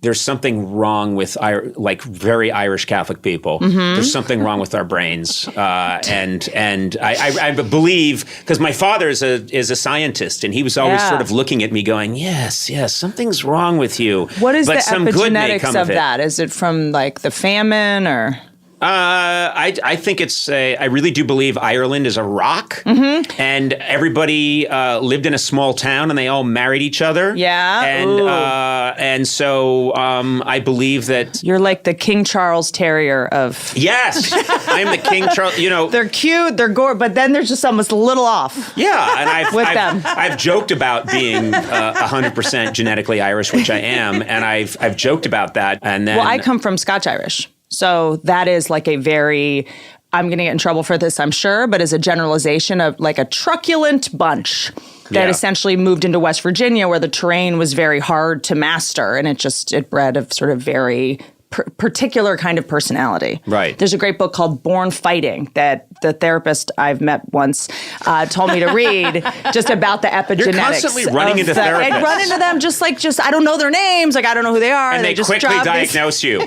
there's something wrong with like very Irish Catholic people. There's something wrong with our brains, and I believe, because my father is a scientist, and he was always sort of looking at me, going, "Yes, something's wrong with you." What is but the some good may come epigenetics of it. that? Is it from like the famine or? I think I really do believe Ireland is a rock, and everybody lived in a small town, and they all married each other. Yeah, and so I believe that you're like the King Charles Terrier of. Yes, I'm the King Charles. They're cute, they're gore, but then there's just almost a little off. Yeah, and them. I've joked about being 100% genetically Irish, which I am, and I've joked about that. And then, well, I come from Scotch Irish. So that is like a very, I'm going to get in trouble for this, I'm sure, but as a generalization of like a truculent bunch that essentially moved into West Virginia where the terrain was very hard to master. And it bred a sort of very particular kind of personality. Right. There's a great book called Born Fighting that the therapist I've met once told me to read just about the epigenetics. You're constantly running into therapists. I run into them just I don't know their names, like I don't know who they are. And they just quickly diagnose you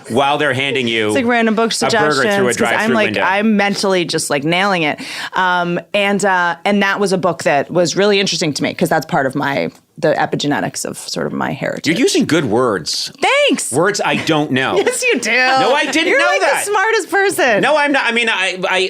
while they're handing you it's like random book suggestions. A burger through a drive-through window. I'm mentally just like nailing it. And that was a book that was really interesting to me because that's part of the epigenetics of sort of my heritage. You're using good words. Thanks. Words I don't know. Yes, you do. No, I didn't You're know like that. The smartest person. No, I'm not. I mean,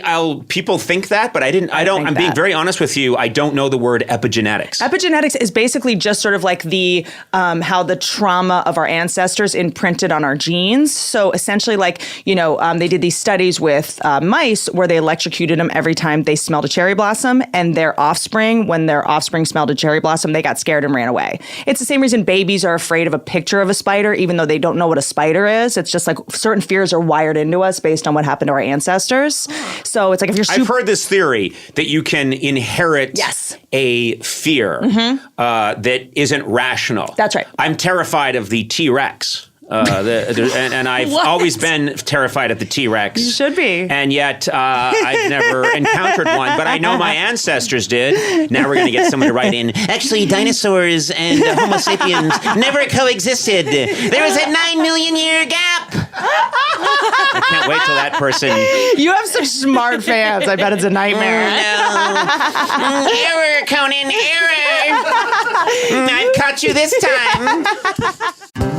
I'll people think that, but I don't. I'm being very honest with you. I don't know the word epigenetics. Epigenetics is basically just sort of like the how the trauma of our ancestors imprinted on our genes. So essentially, like they did these studies with mice where they electrocuted them every time they smelled a cherry blossom, and their offspring, when their offspring smelled a cherry blossom, they got scared and ran away. It's the same reason babies are afraid of a picture of a spider, even though they don't know what a spider is. It's just like certain fears are wired into us based on what happened to our ancestors. So it's like if you're I've heard this theory that you can inherit a fear that isn't rational. That's right. I'm terrified of the T-Rex. And I've always been terrified of the T-Rex. You should be. And yet I've never encountered one, but I know my ancestors did. Now we're going to get someone to write in. Actually, dinosaurs and Homo sapiens never coexisted. There was a 9 million year gap. I can't wait till that person... You have such smart fans. I bet it's a nightmare. No. Error, Conan, error. I've caught you this time.